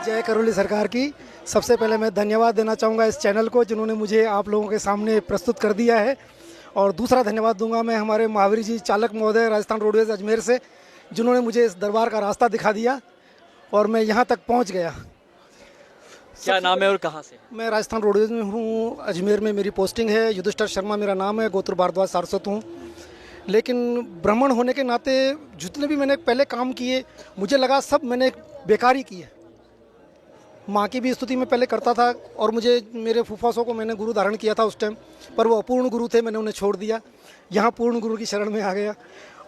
जय करौली सरकार की। सबसे पहले मैं धन्यवाद देना चाहूँगा इस चैनल को जिन्होंने मुझे आप लोगों के सामने प्रस्तुत कर दिया है। और दूसरा धन्यवाद दूंगा मैं हमारे महावीर जी चालक महोदय राजस्थान रोडवेज अजमेर से, जिन्होंने मुझे इस दरबार का रास्ता दिखा दिया और मैं यहाँ तक पहुँच गया। क्या नाम है और कहाँ से? मैं राजस्थान रोडवेज में हूँ, अजमेर में मेरी पोस्टिंग है। युधिष्ठिर शर्मा मेरा नाम है, गोत्र भारद्वाज सारस्वत हूँ। लेकिन ब्राह्मण होने के नाते जितने भी मैंने पहले काम किए मुझे लगा सब मैंने बेकार ही किए। माँ की भी स्तुति में पहले करता था और मुझे मेरे फूफासों को मैंने गुरु धारण किया था उस टाइम, पर वो अपूर्ण गुरु थे, मैंने उन्हें छोड़ दिया। यहाँ पूर्ण गुरु की शरण में आ गया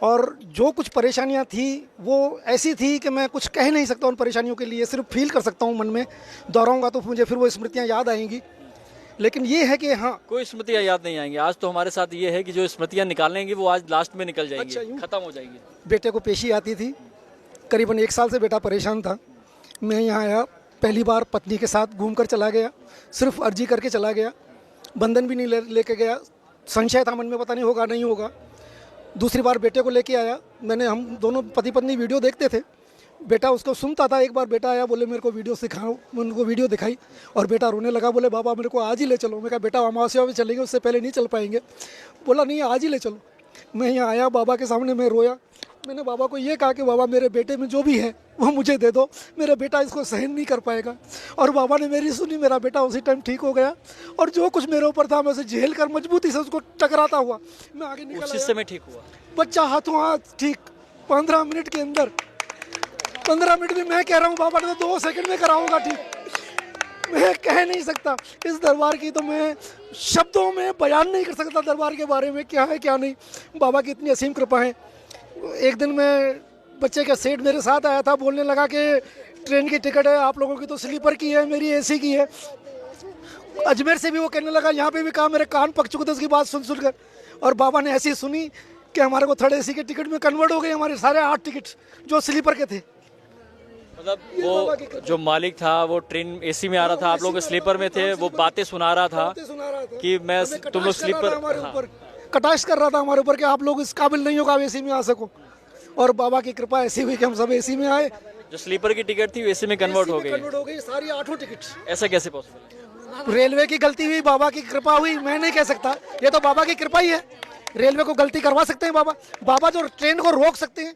और जो कुछ परेशानियाँ थी वो ऐसी थी कि मैं कुछ कह नहीं सकता उन परेशानियों के लिए, सिर्फ फील कर सकता हूँ। मन में दोहराऊंगा तो मुझे फिर वो स्मृतियाँ याद आएंगी। लेकिन ये है कि हाँ, कोई स्मृतियाँ याद नहीं आएंगी। आज तो हमारे साथ ये है कि जो स्मृतियाँ निकालेंगी वो आज लास्ट में निकल जाएंगी। अच्छा, खत्म हो जाएंगी। बेटे को पेशी आती थी, करीबन 1 साल से बेटा परेशान था। मैं यहाँ आया, पहली बार पत्नी के साथ घूमकर चला गया, सिर्फ अर्जी करके चला गया, बंधन भी नहीं लेके गया। संशय था मन में, पता नहीं होगा नहीं होगा। दूसरी बार बेटे को लेके आया, हम दोनों पति पत्नी वीडियो देखते थे, बेटा उसको सुनता था। एक बार बेटा आया, बोले मेरे को वीडियो सिखाओ, मैं उनको वीडियो दिखाई और बेटा रोने लगा, बोले बाबा मेरे को आज ही ले चलो। मैं कहा बेटा अमावस्या में चलेंगे, उससे पहले नहीं चल पाएंगे। बोला नहीं आज ही ले चलो। मैं यहाँ आया, बाबा के सामने मैं रोया। मैंने बाबा को ये कहा कि बाबा मेरे बेटे में जो भी है वो मुझे दे दो, मेरा बेटा इसको सहन नहीं कर पाएगा। और बाबा ने मेरी सुनी, मेरा बेटा उसी टाइम ठीक हो गया और जो कुछ मेरे ऊपर था मैं उसे झेल कर मजबूती से उसको टकराता हुआ मैं आगे निकल आया। उस समय ठीक हुआ बच्चा हाथों हाथ ठीक 15 मिनट के अंदर। 15 मिनट में मैं कह रहा हूँ, बाबा ने तो 2 सेकंड में कराऊंगा ठीक। मैं कह नहीं सकता इस दरबार की, तो मैं शब्दों में बयान नहीं कर सकता दरबार के बारे में क्या है क्या नहीं। बाबा की इतनी असीम कृपा है। एक दिन मैं बच्चे का सेठ मेरे साथ आया था, बोलने लगा कि ट्रेन की टिकट है, आप लोगों की तो स्लीपर की है, मेरी एसी की है। अजमेर से भी वो कहने लगा, यहाँ पे भी कहा, मेरे कान पक चुके थे उसकी बात सुन सुनकर। और बाबा ने ऐसी सुनी कि हमारे को 3rd एसी के टिकट में कन्वर्ट हो गए, हमारे सारे 8 टिकट जो स्लीपर के थे। मतलब वो जो मालिक था वो ट्रेन एसी में आ रहा था, आप लोग स्लीपर में थे, वो बातें सुना रहा था कि मैं तुम लोग स्लीपर, कटाक्ष कर रहा था हमारे ऊपर कि आप लोग इस काबिल नहीं हो कि आप एसी में आ सको। और बाबा की कृपा ऐसी हुई कि हम सब एसी में आए। जो स्लीपर की टिकट थी वो एसी में कन्वर्ट हो गई सारी 8 टिकट। ऐसा कैसे पॉसिबल? रेलवे की गलती हुई, बाबा की कृपा हुई, मैं नहीं कह सकता, ये तो बाबा की कृपा ही है। रेलवे को गलती करवा सकते हैं बाबा जो ट्रेन को रोक सकते हैं।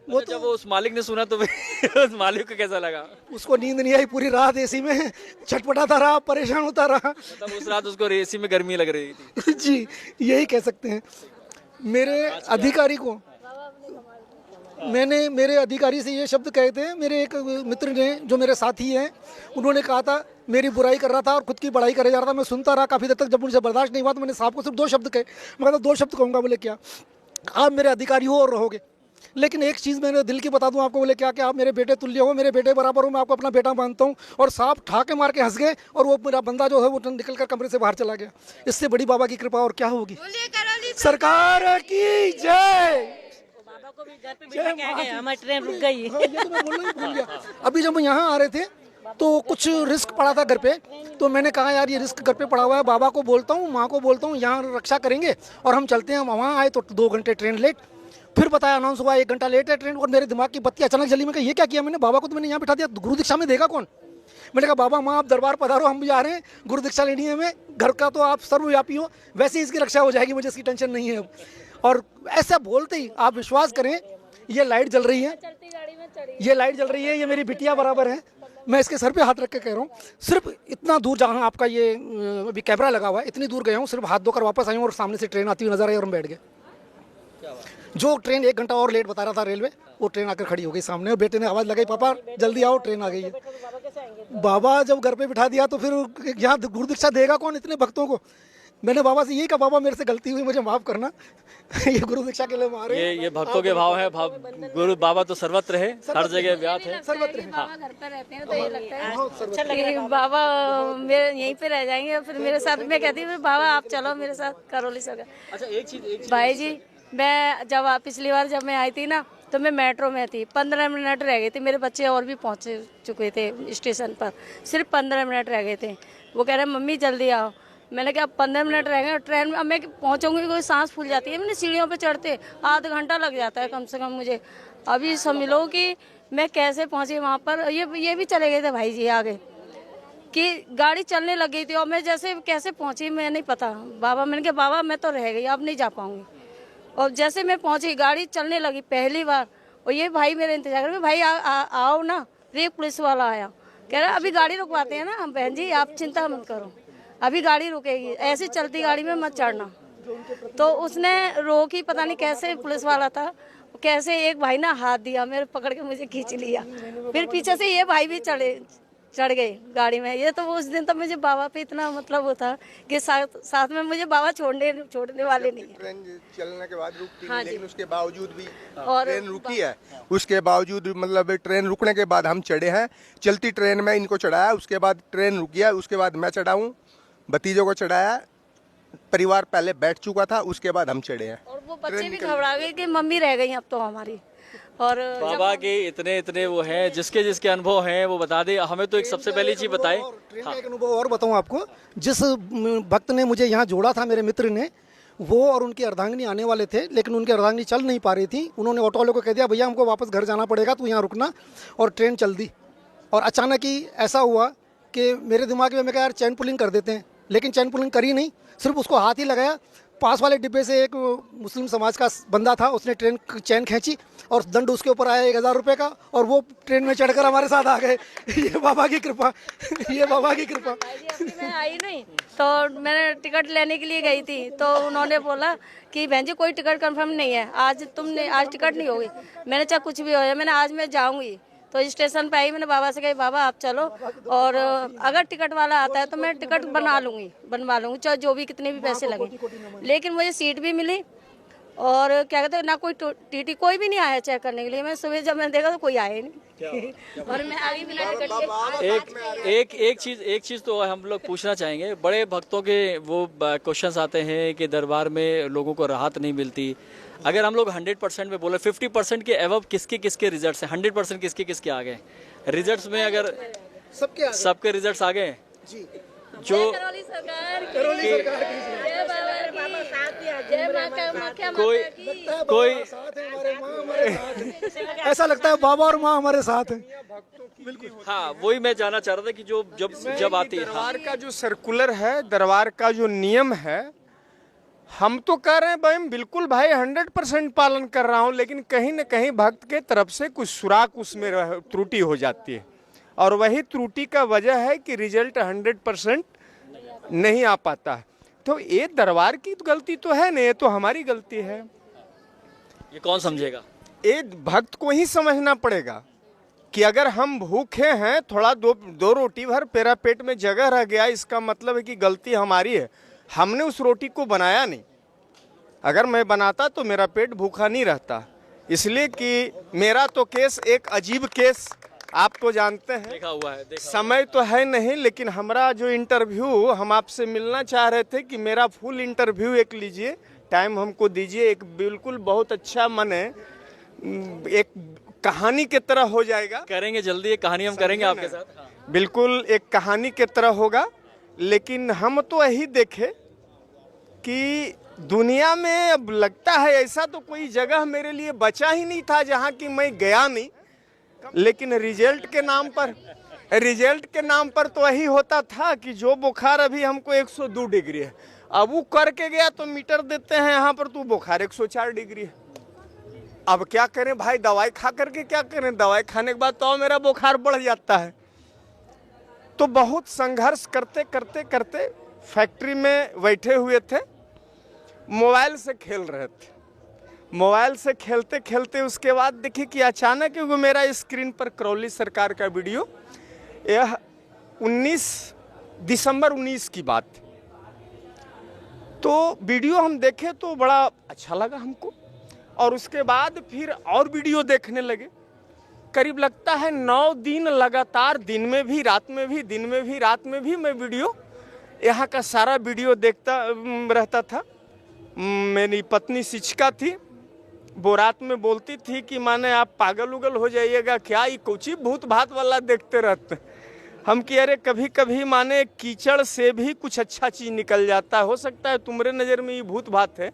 वो जब वो उस मालिक ने सुना तो उस मालिक को कैसा लगा? उसको नींद नहीं आई, पूरी रात एसी में छटपटाता रहा, परेशान होता रहा। मतलब उस रात उसको एसी में गर्मी लग रही थी। जी यही कह सकते हैं। मेरे अधिकारी से ये शब्द कहे थे। मेरे एक मित्र ने, जो मेरे साथी हैं, उन्होंने कहा था, मेरी बुराई कर रहा था और खुद की बड़ाई करे जा रहा था। मैं सुनता रहा काफ़ी देर तक, जब मुझे बर्दाश्त नहीं हुआ तो मैंने साहब को सिर्फ 2 शब्द कहे। मैं कहता 2 शब्द कहूँगा। बोले क्या? आप मेरे अधिकारी हो और रहोगे, लेकिन एक चीज़ मैंने दिल की बता दूं आपको। बोले क्या? कि आप मेरे बेटे तुल्य हो, मेरे बेटे बराबर हो, मैं आपको अपना बेटा मानता हूं। और साहब ठाके मार के हंस गए और वो मेरा बंदा जो है वो निकल कर कमरे से बाहर चला गया। इससे बड़ी बाबा की कृपा और क्या होगी। सरकार की जय। बाबा को भी घर पे बिठा के आ गए, हमारी ट्रेन रुक गई। हाँ, ये तो मैं बोलना ही भूल गया। अभी जब यहाँ आ रहे थे तो कुछ रिस्क पड़ा था घर पे, तो मैंने कहा यार ये रिस्क घर पे पड़ा हुआ है, बाबा को बोलता हूँ, माँ को बोलता हूँ, यहाँ रक्षा करेंगे और हम चलते हैं। वहाँ आए तो 2 घंटे ट्रेन लेट। फिर बताया अनाउंस हुआ 1 घंटा लेट है ट्रेन, और मेरे दिमाग की बत्ती अचानक जली। मैं कहा ये क्या किया मैंने? बाबा को तो मैंने यहाँ बिठा दिया, गुरु दीक्षा में देगा कौन? मैंने कहा बाबा माँ आप दरबार पधारो, हम भी आ रहे हैं, गुरु दीक्षा लेनी है हमें। घर का तो आप सर्वव्यापी हो, वैसे ही इसकी रक्षा हो जाएगी, मुझे इसकी टेंशन नहीं है। और ऐसा बोलते ही आप विश्वास करें, ये लाइट जल रही है, ये लाइट जल रही है, ये मेरी बिटिया बराबर है। मैं इसके सर पे हाथ रख के कह रहा हूँ, सिर्फ इतना दूर जहाँ आपका ये अभी कैमरा लगा हुआ है, इतनी दूर गया हूँ, सिर्फ हाथ धोकर वापस आई हूँ और सामने से ट्रेन आती हुई नजर आई और हम बैठ गए। जो ट्रेन 1 घंटा और लेट बता रहा था रेलवे, वो ट्रेन आकर खड़ी हो गई सामने और बेटे ने आवाज़ लगाई, पापा जल्दी आओ ट्रेन आ गई है। बाबा जब घर पे बिठा दिया तो फिर यहाँ गुरु दीक्षा देगा कौन इतने भक्तों को? मैंने बाबा से यही कहा, बाबा मेरे से गलती हुई, मुझे माफ़ करना। ये गुरु दीक्षा के लिए मारे। ये भक्तों के भाव है। गुरु बाबा तो सर्वत्र है, हर जगह व्यात है। सर्वत्र है। बाबा घर पर रहते हैं तो ये लगता है अच्छा लगेगा, बाबा मेरे यहीं पे रह जाएंगे। फिर मेरे साथ मैं कहती हूँ बाबा आप चलो मेरे साथ करौली से। अच्छा एक चीज भाई जी, मैं पिछली बार जब मैं आई थी ना, तो मैं मेट्रो में थी, 15 मिनट रह गए थे, मेरे बच्चे और भी पहुंच चुके थे स्टेशन पर, सिर्फ 15 मिनट रह गए थे। वो कह रहे मम्मी जल्दी आओ। मैंने कहा 15 मिनट रह गए ट्रेन में, अब मैं पहुंचूंगी, कोई सांस फूल जाती है। मैंने सीढ़ियों पे चढ़ते आधा घंटा लग जाता है कम से कम मुझे। अभी समझ लो कि मैं कैसे पहुंची वहाँ पर, ये भी चले गए थे भाई जी आगे, कि गाड़ी चलने लग गई थी और मैं जैसे कैसे पहुंची मैं नहीं पता। बाबा, मैंने कहा बाबा मैं तो रह गई, अब नहीं जा पाऊंगी। और जैसे मैं पहुंची गाड़ी चलने लगी पहली बार, और ये भाई मेरे इंतजार कर रहे, भाई आओ ना। फिर एक पुलिस वाला आया, कह रहा अभी गाड़ी रुकवाते हैं ना बहन जी, आप चिंता मत करो, अभी गाड़ी रुकेगी, ऐसी चलती गाड़ी में मत चढ़ना। तो उसने रोकी, पता नहीं कैसे पुलिस वाला था, कैसे एक भाई ना हाथ दिया, मेरे पकड़ के मुझे खींच लिया। फिर पीछे से ये भाई भी चढ़ गए गाड़ी में। ये तो उस दिन तो मुझे बाबा पे इतना मतलब वो था कि साथ में मुझे बाबा छोड़ने वाले नहीं है। ट्रेन चलने के बाद रुकती हाँ नहीं, लेकिन जी। उसके बावजूद भी और ट्रेन रुकी है। उसके बावजूद मतलब ट्रेन रुकने के बाद हम चढ़े हैं, चलती ट्रेन में इनको चढ़ाया, उसके बाद ट्रेन रुकी है, उसके बाद मैं चढ़ा हूँ, भतीजों को चढ़ाया, परिवार पहले बैठ चुका था, उसके बाद हम चढ़े हैं। और वो बच्चे भी घबरा गए कि मम्मी रह गई अब तो हमारी। और बाबा के इतने वो हैं, जिसके अनुभव हैं वो बता दे हमें। तो एक सबसे पहली चीज बताएं। ट्रेन का एक अनुभव और बताऊं आपको। जिस भक्त ने मुझे यहाँ जोड़ा था, मेरे मित्र ने, वो और उनकी अर्धांगिनी आने वाले थे, लेकिन उनकी अर्धांगिनी चल नहीं पा रही थी। उन्होंने ऑटो वाले को कह दिया भैया हमको वापस घर जाना पड़ेगा, तू यहाँ रुकना, और ट्रेन चल दी। और अचानक ही ऐसा हुआ कि मेरे दिमाग में मैं कहा यार चैन पुलिंग कर देते हैं, लेकिन चैन पुलिंग करी नहीं, सिर्फ उसको हाथ ही लगाया। पास वाले डिब्बे से एक मुस्लिम समाज का बंदा था, उसने ट्रेन चैन खींची और दंड उसके ऊपर आया 1000 रुपये का, और वो ट्रेन में चढ़कर हमारे साथ आ गए। ये बाबा की कृपा, ये बाबा की कृपा। भाई जी अभी मैं आई नहीं, तो मैंने टिकट लेने के लिए गई थी, तो उन्होंने बोला कि बहन जी कोई टिकट कंफर्म नहीं है, आज टिकट नहीं होगी। मैंने चाहे कुछ भी हो जाए, मैंने आज मैं जाऊंगी। तो स्टेशन पे आई, मैंने बाबा से कही बाबा आप चलो, और अगर टिकट वाला आता है तो मैं टिकट बनवा लूंगी, चाहे जो भी कितने भी पैसे लगे। लेकिन मुझे सीट भी मिली, और क्या कहते हैं ना, कोई टीटी कोई भी नहीं आया चेक करने के लिए। मैं सुबह जब मैंने देखा तो कोई आया ही नहीं, और मैं आगे बिना टिकट के। एक चीज तो हम लोग पूछना चाहेंगे। बड़े भक्तों के वो क्वेश्चंस आते हैं कि दरबार में लोगों को राहत नहीं मिलती। अगर हम लोग 100% में बोले, 50% के एवब किसके रिजल्ट्स हैं? 100% किसके आ गए रिजल्ट्स में? अगर सबके रिजल्ट्स आ गए जी, जो कोई ऐसा लगता है बाबा और माँ हमारे साथ हैं। हाँ, वही मैं जानना चाह रहा था कि जो जब आती है। दरबार का जो सर्कुलर है, दरबार का जो नियम है, हम तो कर रहे हैं भाई, बिल्कुल भाई 100% पालन कर रहा हूं, लेकिन कहीं न कहीं भक्त के तरफ से कुछ सुराख उसमें त्रुटि हो जाती है, और वही त्रुटि का वजह है कि रिजल्ट 100% नहीं आ पाता है। तो ये दरबार की गलती तो है नहीं, ये तो हमारी गलती है। ये कौन समझेगा? ये भक्त को ही समझना पड़ेगा कि अगर हम भूखे हैं, थोड़ा दो रोटी भर मेरा पेट में जगह रह गया, इसका मतलब है कि गलती हमारी है, हमने उस रोटी को बनाया नहीं। अगर मैं बनाता तो मेरा पेट भूखा नहीं रहता। इसलिए कि मेरा तो केस एक अजीब केस, आप तो जानते हैं, देखा हुआ है। समय तो है नहीं, लेकिन हमारा जो इंटरव्यू, हम आपसे मिलना चाह रहे थे कि मेरा फुल इंटरव्यू एक लीजिए, टाइम हमको दीजिए। एक बिल्कुल बहुत अच्छा मन है, एक कहानी की तरह हो जाएगा। करेंगे जल्दी, एक कहानी हम करेंगे आपके साथ। बिल्कुल एक कहानी की तरह होगा। लेकिन हम तो यही देखे कि दुनिया में अब लगता है ऐसा तो कोई जगह मेरे लिए बचा ही नहीं था जहां कि मैं गया नहीं। लेकिन रिजल्ट के नाम पर तो यही होता था कि जो बुखार अभी हमको 102 डिग्री है, अब वो करके गया तो मीटर देते हैं यहाँ पर, तू बुखार 104 डिग्री है। अब क्या करें भाई, दवाई खा करके क्या करें? दवाई खाने के बाद तो मेरा बुखार बढ़ जाता है। तो बहुत संघर्ष करते करते फैक्ट्री में बैठे हुए थे, मोबाइल से खेल रहे थे। मोबाइल से खेलते खेलते उसके बाद देखिए कि अचानक वो मेरा स्क्रीन पर करौली सरकार का वीडियो, यह 19 दिसंबर 19 की बात थी। तो वीडियो हम देखे तो बड़ा अच्छा लगा हमको, और उसके बाद फिर और वीडियो देखने लगे। करीब लगता है 9 दिन लगातार, दिन में भी रात में भी, दिन में भी रात में भी मैं वीडियो, यहाँ का सारा वीडियो देखता रहता था। मेरी पत्नी शिक्षिका थी, वो रात में बोलती थी कि माने आप पागल उगल हो जाइएगा क्या, ये कुछ ही भूत भात वाला देखते रहते। हम कि अरे कभी कभी माने कीचड़ से भी कुछ अच्छा चीज निकल जाता है, हो सकता है तुम्हारे नज़र में ये भूत भात है,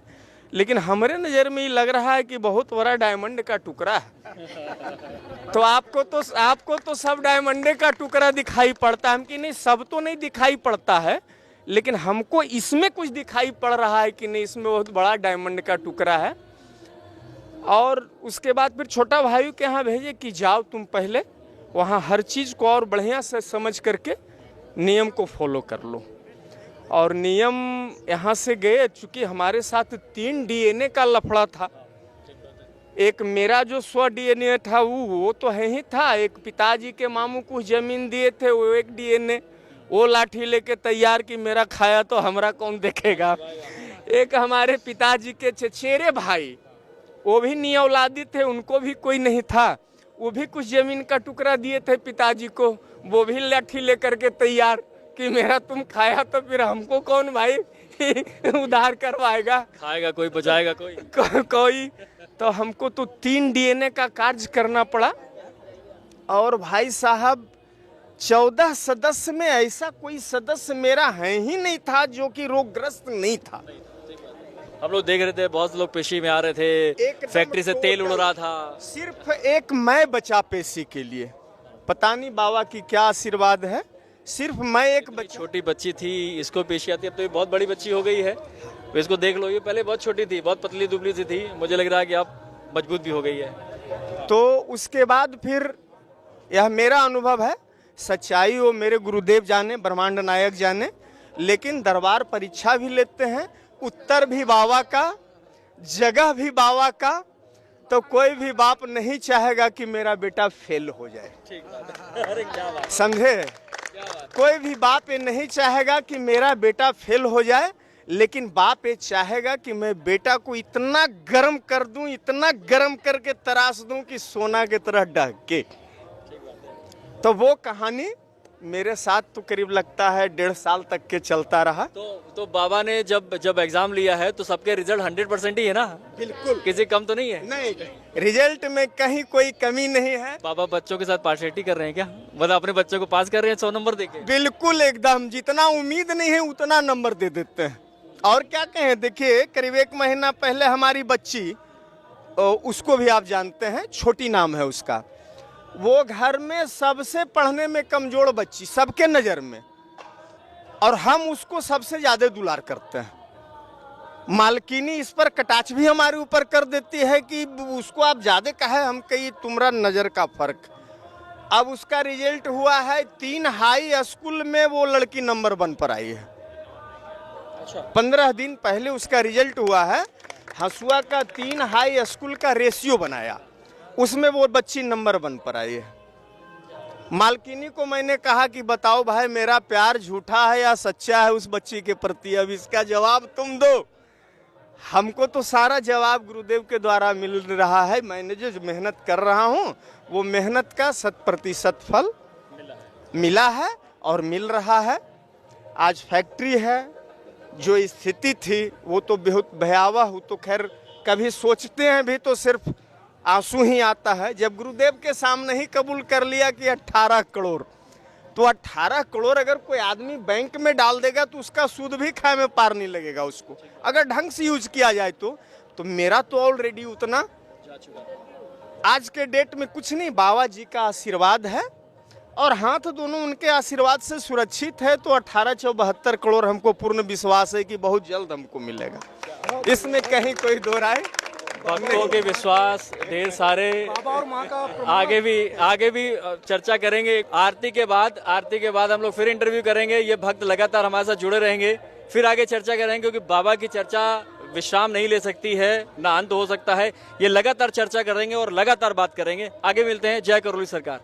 लेकिन हमारे नज़र में ये लग रहा है कि बहुत बड़ा डायमंड का टुकड़ा है। तो आपको तो सब डायमंड का टुकड़ा दिखाई पड़ता है कि नहीं, सब तो नहीं दिखाई पड़ता है, लेकिन हमको इसमें कुछ दिखाई पड़ रहा है कि नहीं, इसमें बहुत बड़ा डायमंड का टुकड़ा है। और उसके बाद फिर छोटा भाई के यहाँ भेजे कि जाओ तुम पहले वहाँ हर चीज़ को और बढ़िया से समझ करके नियम को फॉलो कर लो। और नियम यहाँ से गए, चूँकि हमारे साथ 3 DNA का लफड़ा था। एक मेरा जो स्व DNA था वो तो है ही था, एक पिताजी के मामू कुछ ज़मीन दिए थे वो एक DNA, वो लाठी लेके तैयार कि मेरा खाया तो हमरा कौन देखेगा। एक हमारे पिताजी के चचेरे भाई, वो भी नी औलादी थे, उनको भी कोई नहीं था, वो भी कुछ ज़मीन का टुकड़ा दिए थे पिताजी को, वो भी लाठी लेकर के तैयार कि मेरा तुम खाया तो फिर हमको कौन भाई उधार करवाएगा, खाएगा कोई, बचाएगा कोई। कोई। तो हमको तो 3 DNA का कार्य करना पड़ा। और भाई साहब 14 सदस्य में ऐसा कोई सदस्य मेरा है ही नहीं था जो कि रोगग्रस्त नहीं था। हम लोग देख रहे थे बहुत लोग पेशी में आ रहे थे, फैक्ट्री से तेल उड़ रहा था। सिर्फ एक मैं बचा पेशी के लिए, पता नहीं बाबा की क्या आशीर्वाद है, सिर्फ मैं एक बच्चा। छोटी बच्ची थी, इसको पेशी आती है, अब तो ये बहुत बड़ी बच्ची हो गई है। तो इसको देख लो, ये पहले बहुत छोटी थी, बहुत पतली दुबली सी थी, मुझे लग रहा है कि अब मजबूत भी हो गई है। तो उसके बाद फिर यह मेरा अनुभव है, सच्चाई वो मेरे गुरुदेव जाने, ब्रह्मांड नायक जाने, लेकिन दरबार परीक्षा भी लेते हैं, उत्तर भी बाबा का, जगह भी बाबा का। तो कोई भी बाप नहीं चाहेगा कि मेरा बेटा फेल हो जाए, अरे क्या बात, समझे। कोई भी बाप ये नहीं चाहेगा कि मेरा बेटा फेल हो जाए, लेकिन बाप ये चाहेगा कि मैं बेटा को इतना गर्म कर दूं, इतना गर्म करके तराश दूं कि सोना की तरह ढके। तो वो कहानी मेरे साथ तो करीब लगता है 1.5 साल तक के चलता रहा। तो बाबा ने जब एग्जाम लिया है तो सबके रिजल्ट 100% ही है ना? बिल्कुल, किसी कम तो नहीं है? नहीं, रिजल्ट में कहीं कोई कमी नहीं है। बाबा बच्चों के साथ पार्शियलिटी कर रहे हैं क्या? मतलब अपने बच्चों को पास कर रहे हैं 100 नंबर देके? बिल्कुल, एकदम जितना उम्मीद नहीं है उतना नंबर दे देते हैं। और क्या कहें, देखिए करीब 1 महीना पहले हमारी बच्ची, उसको भी आप जानते हैं, छोटी नाम है उसका, वो घर में सबसे पढ़ने में कमजोर बच्ची सबके नज़र में, और हम उसको सबसे ज़्यादा दुलार करते हैं। मालकिनी इस पर कटाक्ष भी हमारे ऊपर कर देती है कि उसको आप ज़्यादा कहे, हम कही तुम्हारा नज़र का फ़र्क। अब उसका रिजल्ट हुआ है 3 हाई स्कूल में वो लड़की नंबर 1 पर आई है। 15 दिन पहले उसका रिजल्ट हुआ है, हसुआ का 3 हाई स्कूल का रेशियो बनाया, उसमें वो बच्ची नंबर 1 पर आई है। मालकिनी को मैंने कहा कि बताओ भाई मेरा प्यार झूठा है या सच्चा है उस बच्ची के प्रति, अब इसका जवाब तुम दो। हमको तो सारा जवाब गुरुदेव के द्वारा मिल रहा है, मैंने जो मेहनत कर रहा हूँ वो मेहनत का 100% फल मिला है और मिल रहा है। आज फैक्ट्री है, जो स्थिति थी वो तो बहुत भयावह हो, तो खैर कभी सोचते हैं भी तो सिर्फ आंसू ही आता है। जब गुरुदेव के सामने ही कबूल कर लिया कि 18 करोड़, तो 18 करोड़ अगर कोई आदमी बैंक में डाल देगा तो उसका सूद भी खाए में पार नहीं लगेगा उसको, अगर ढंग से यूज किया जाए तो मेरा तो ऑलरेडी उतना आज के डेट में कुछ नहीं, बाबा जी का आशीर्वाद है और हाथ दोनों उनके आशीर्वाद से सुरक्षित है। तो 1872 करोड़ हमको पूर्ण विश्वास है कि बहुत जल्द हमको मिलेगा, इसमें कहीं कोई दो राय। भक्तों के विश्वास ढेर सारे, और माँ का आगे भी चर्चा करेंगे। आरती के बाद हम लोग फिर इंटरव्यू करेंगे। ये भक्त लगातार हमारे साथ जुड़े रहेंगे, फिर आगे चर्चा करेंगे, क्योंकि बाबा की चर्चा विश्राम नहीं ले सकती है, ना अंत हो सकता है। ये लगातार चर्चा करेंगे और लगातार बात करेंगे। आगे मिलते हैं। जय करौली सरकार।